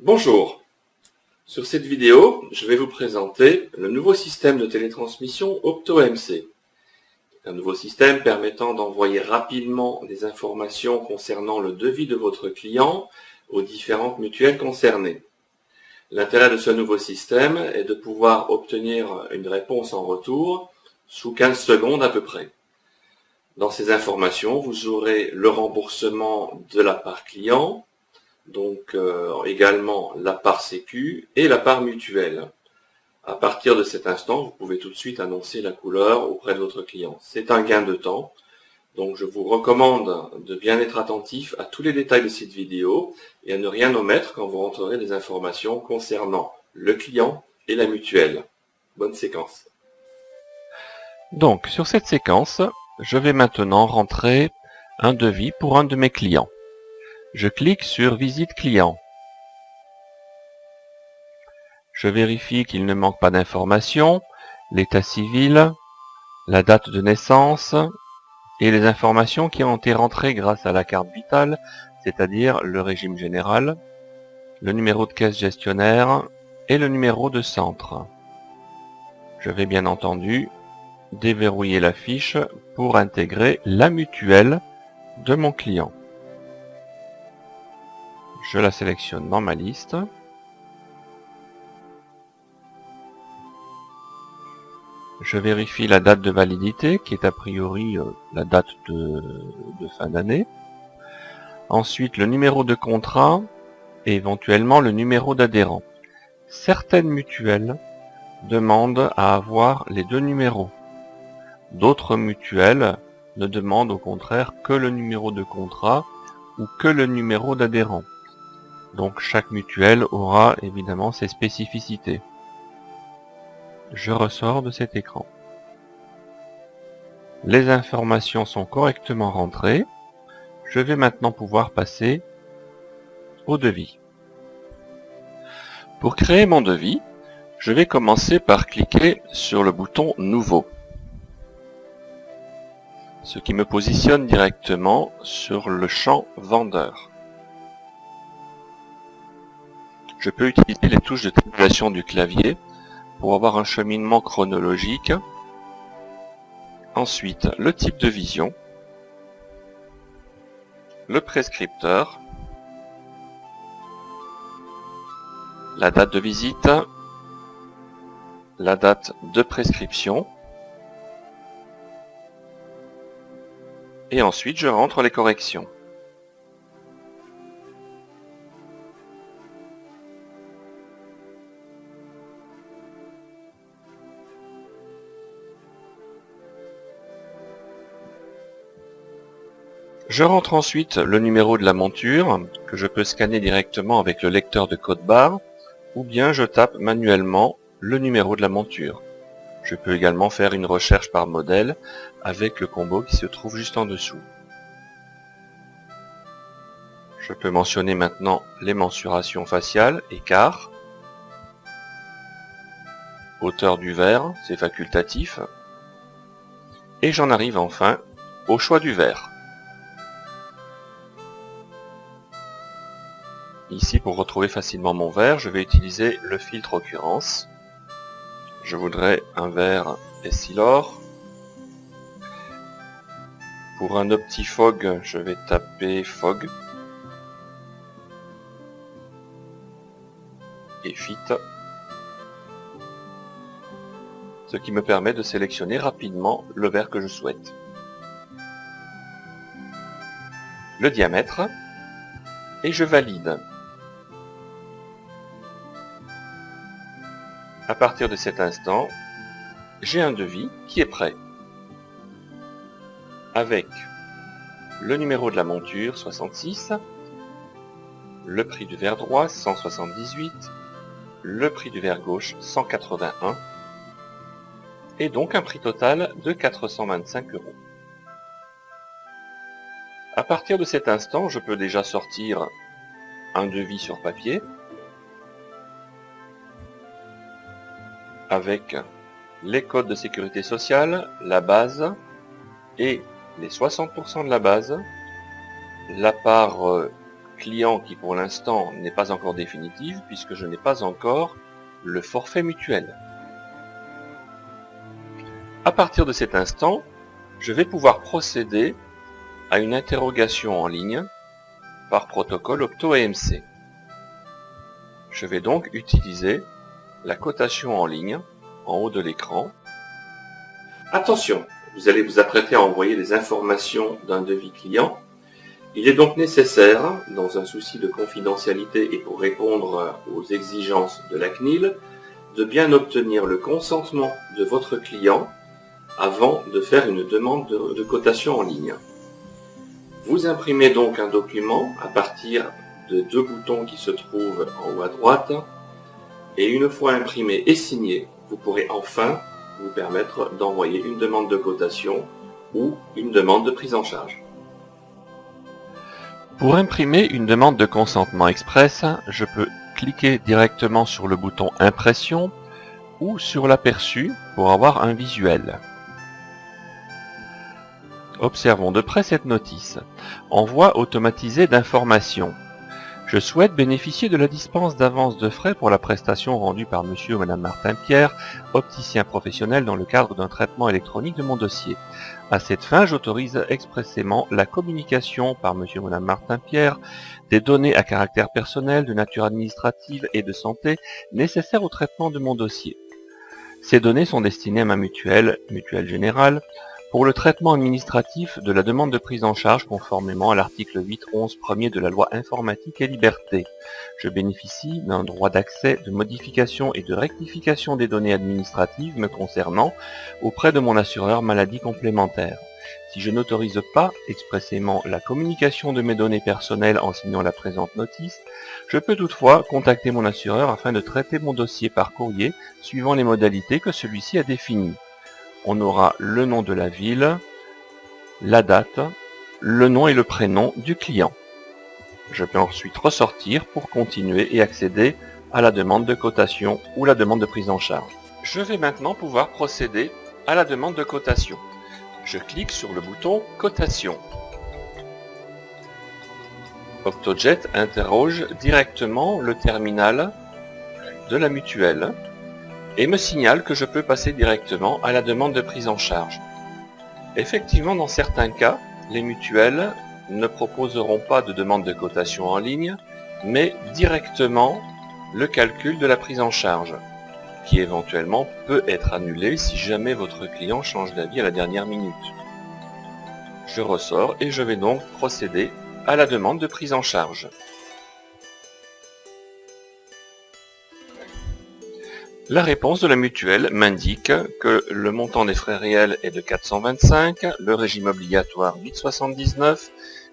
Bonjour, sur cette vidéo, je vais vous présenter le nouveau système de télétransmission OptoMC. Un nouveau système permettant d'envoyer rapidement des informations concernant le devis de votre client aux différentes mutuelles concernées. L'intérêt de ce nouveau système est de pouvoir obtenir une réponse en retour sous 15 secondes à peu près. Dans ces informations, vous aurez le remboursement de la part client, donc également la part sécu et la part mutuelle. À partir de cet instant, vous pouvez tout de suite annoncer la couleur auprès de votre client. C'est un gain de temps, donc je vous recommande de bien être attentif à tous les détails de cette vidéo et à ne rien omettre quand vous rentrerez des informations concernant le client et la mutuelle. Bonne séquence. Donc, sur cette séquence, je vais maintenant rentrer un devis pour un de mes clients. Je clique sur Visite client. Je vérifie qu'il ne manque pas d'informations, l'état civil, la date de naissance et les informations qui ont été rentrées grâce à la carte vitale, c'est-à-dire le régime général, le numéro de caisse gestionnaire et le numéro de centre. Je vais bien entendu déverrouiller la fiche pour intégrer la mutuelle de mon client. Je la sélectionne dans ma liste. Je vérifie la date de validité, qui est a priori la date de fin d'année. Ensuite, le numéro de contrat et éventuellement le numéro d'adhérent. Certaines mutuelles demandent à avoir les deux numéros. D'autres mutuelles ne demandent au contraire que le numéro de contrat ou que le numéro d'adhérent. Donc chaque mutuelle aura évidemment ses spécificités. Je ressors de cet écran. Les informations sont correctement rentrées. Je vais maintenant pouvoir passer au devis. Pour créer mon devis, je vais commencer par cliquer sur le bouton Nouveau, ce qui me positionne directement sur le champ Vendeur. Je peux utiliser les touches de tabulation du clavier pour avoir un cheminement chronologique. Ensuite, le type de vision, le prescripteur, la date de visite, la date de prescription, et ensuite je rentre les corrections. Je rentre ensuite le numéro de la monture, que je peux scanner directement avec le lecteur de code barre, ou bien je tape manuellement le numéro de la monture. Je peux également faire une recherche par modèle avec le combo qui se trouve juste en dessous. Je peux mentionner maintenant les mensurations faciales, écart, hauteur du verre, c'est facultatif, et j'en arrive enfin au choix du verre. Ici, pour retrouver facilement mon verre, je vais utiliser le filtre occurrence. Je voudrais un verre Essilor. Pour un OptiFog, je vais taper Fog. Et Fit. Ce qui me permet de sélectionner rapidement le verre que je souhaite. Le diamètre. Et je valide. À partir de cet instant, j'ai un devis qui est prêt. Avec le numéro de la monture 66, le prix du verre droit 178, le prix du verre gauche 181, et donc un prix total de 425 €. À partir de cet instant, je peux déjà sortir un devis sur papier, avec les codes de sécurité sociale, la base et les 60% de la base, la part client qui pour l'instant n'est pas encore définitive puisque je n'ai pas encore le forfait mutuel. À partir de cet instant, je vais pouvoir procéder à une interrogation en ligne par protocole Opto-EMC. Je vais donc utiliser la cotation en ligne en haut de l'écran. Attention, vous allez vous apprêter à envoyer les informations d'un devis client. Il est donc nécessaire, dans un souci de confidentialité et pour répondre aux exigences de la CNIL, de bien obtenir le consentement de votre client avant de faire une demande de cotation en ligne. Vous imprimez donc un document à partir de 2 boutons qui se trouvent en haut à droite, et une fois imprimé et signé, vous pourrez enfin vous permettre d'envoyer une demande de cotation ou une demande de prise en charge. Pour imprimer une demande de consentement express, je peux cliquer directement sur le bouton Impression ou sur l'aperçu pour avoir un visuel. Observons de près cette notice. Envoi automatisé d'informations. Je souhaite bénéficier de la dispense d'avance de frais pour la prestation rendue par monsieur ou madame Martin-Pierre, opticien professionnel dans le cadre d'un traitement électronique de mon dossier. À cette fin, j'autorise expressément la communication par monsieur ou madame Martin-Pierre des données à caractère personnel, de nature administrative et de santé nécessaires au traitement de mon dossier. Ces données sont destinées à ma mutuelle générale, pour le traitement administratif de la demande de prise en charge conformément à l'article 8.11 premier de la loi Informatique et Liberté. Je bénéficie d'un droit d'accès, de modification et de rectification des données administratives me concernant auprès de mon assureur maladie complémentaire. Si je n'autorise pas expressément la communication de mes données personnelles en signant la présente notice, je peux toutefois contacter mon assureur afin de traiter mon dossier par courrier suivant les modalités que celui-ci a définies. On aura le nom de la ville, la date, le nom et le prénom du client. Je peux ensuite ressortir pour continuer et accéder à la demande de cotation ou la demande de prise en charge. Je vais maintenant pouvoir procéder à la demande de cotation. Je clique sur le bouton Cotation. Optojet interroge directement le terminal de la mutuelle et me signale que je peux passer directement à la demande de prise en charge. Effectivement, dans certains cas, les mutuelles ne proposeront pas de demande de cotation en ligne, mais directement le calcul de la prise en charge, qui éventuellement peut être annulé si jamais votre client change d'avis à la dernière minute. Je ressors et je vais donc procéder à la demande de prise en charge. La réponse de la mutuelle m'indique que le montant des frais réels est de 425, le régime obligatoire 8,79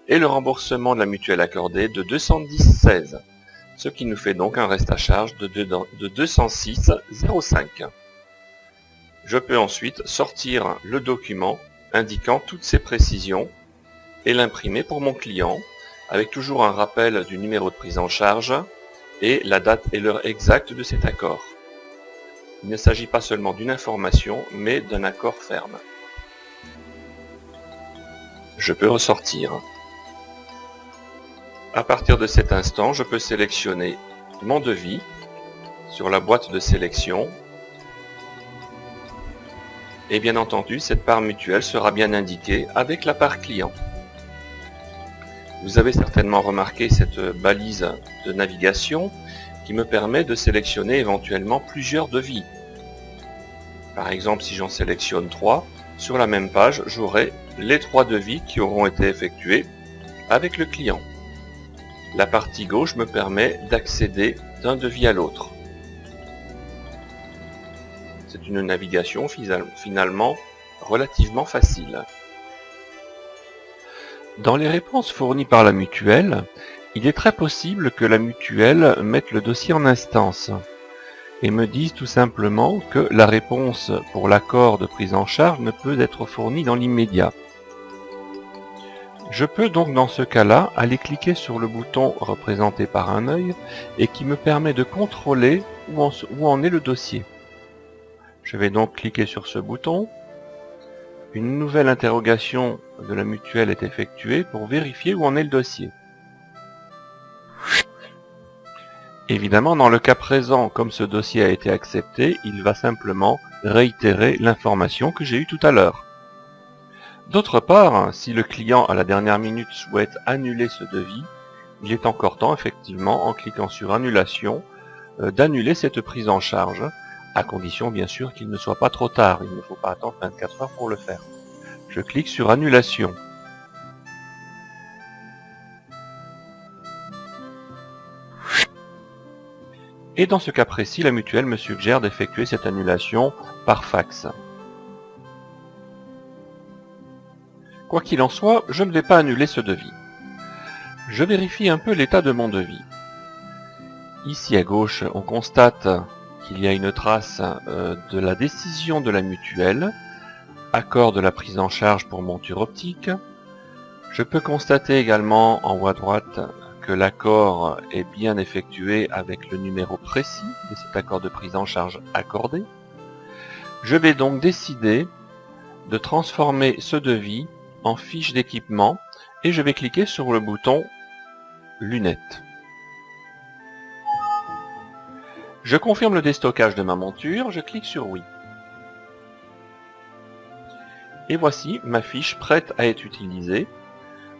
et le remboursement de la mutuelle accordée de 210,16, ce qui nous fait donc un reste à charge de 206,05. Je peux ensuite sortir le document indiquant toutes ces précisions et l'imprimer pour mon client, avec toujours un rappel du numéro de prise en charge et la date et l'heure exacte de cet accord. Il ne s'agit pas seulement d'une information, mais d'un accord ferme. Je peux ressortir. À partir de cet instant, je peux sélectionner mon devis sur la boîte de sélection. Et bien entendu, cette part mutuelle sera bien indiquée avec la part client. Vous avez certainement remarqué cette balise de navigation qui me permet de sélectionner éventuellement plusieurs devis. Par exemple, si j'en sélectionne 3, sur la même page, j'aurai les 3 devis qui auront été effectués avec le client. La partie gauche me permet d'accéder d'un devis à l'autre. C'est une navigation finalement relativement facile. Dans les réponses fournies par la mutuelle, il est très possible que la mutuelle mette le dossier en instance et me dise tout simplement que la réponse pour l'accord de prise en charge ne peut être fournie dans l'immédiat. Je peux donc dans ce cas-là aller cliquer sur le bouton représenté par un œil et qui me permet de contrôler où en est le dossier. Je vais donc cliquer sur ce bouton. Une nouvelle interrogation de la mutuelle est effectuée pour vérifier où en est le dossier. Évidemment, dans le cas présent, comme ce dossier a été accepté, il va simplement réitérer l'information que j'ai eue tout à l'heure. D'autre part, si le client à la dernière minute souhaite annuler ce devis, il est encore temps, effectivement, en cliquant sur Annulation, d'annuler cette prise en charge, à condition bien sûr qu'il ne soit pas trop tard. Il ne faut pas attendre 24 heures pour le faire. Je clique sur Annulation. Et dans ce cas précis, la mutuelle me suggère d'effectuer cette annulation par fax. Quoi qu'il en soit, je ne vais pas annuler ce devis. Je vérifie un peu l'état de mon devis. Ici à gauche, on constate qu'il y a une trace de la décision de la mutuelle, accord de la prise en charge pour monture optique. Je peux constater également en haut à droite que l'accord est bien effectué avec le numéro précis de cet accord de prise en charge accordé. Je vais donc décider de transformer ce devis en fiche d'équipement et je vais cliquer sur le bouton lunettes. Je confirme le déstockage de ma monture, je clique sur oui. Et voici ma fiche prête à être utilisée.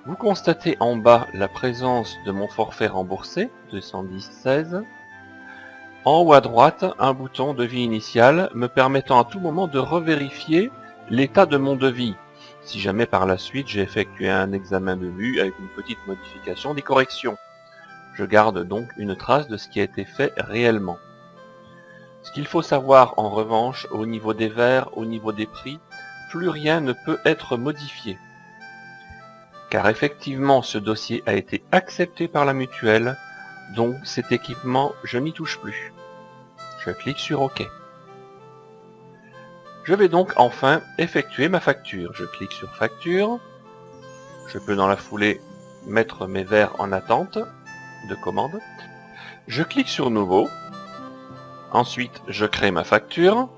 Vous constatez en bas la présence de mon forfait remboursé, 210,16. En haut à droite, un bouton devis initial me permettant à tout moment de revérifier l'état de mon devis, si jamais par la suite j'ai effectué un examen de vue avec une petite modification des corrections. Je garde donc une trace de ce qui a été fait réellement. Ce qu'il faut savoir en revanche, au niveau des verres, au niveau des prix, plus rien ne peut être modifié. Car effectivement, ce dossier a été accepté par la mutuelle, donc cet équipement, je n'y touche plus. Je clique sur OK. Je vais donc enfin effectuer ma facture. Je clique sur Facture. Je peux dans la foulée mettre mes verres en attente de commande. Je clique sur Nouveau. Ensuite, je crée ma facture.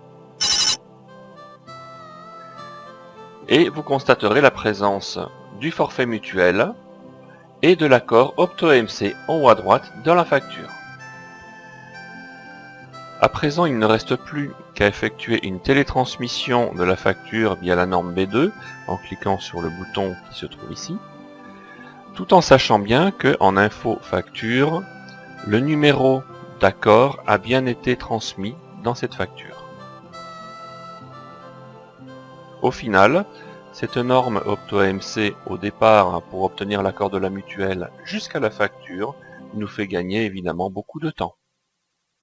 Et vous constaterez la présence du forfait mutuel et de l'accord OptoMC en haut à droite dans la facture. À présent, il ne reste plus qu'à effectuer une télétransmission de la facture via la norme B2 en cliquant sur le bouton qui se trouve ici, tout en sachant bien que en info facture, le numéro d'accord a bien été transmis dans cette facture. Au final, cette norme OptoMC au départ pour obtenir l'accord de la mutuelle jusqu'à la facture nous fait gagner évidemment beaucoup de temps.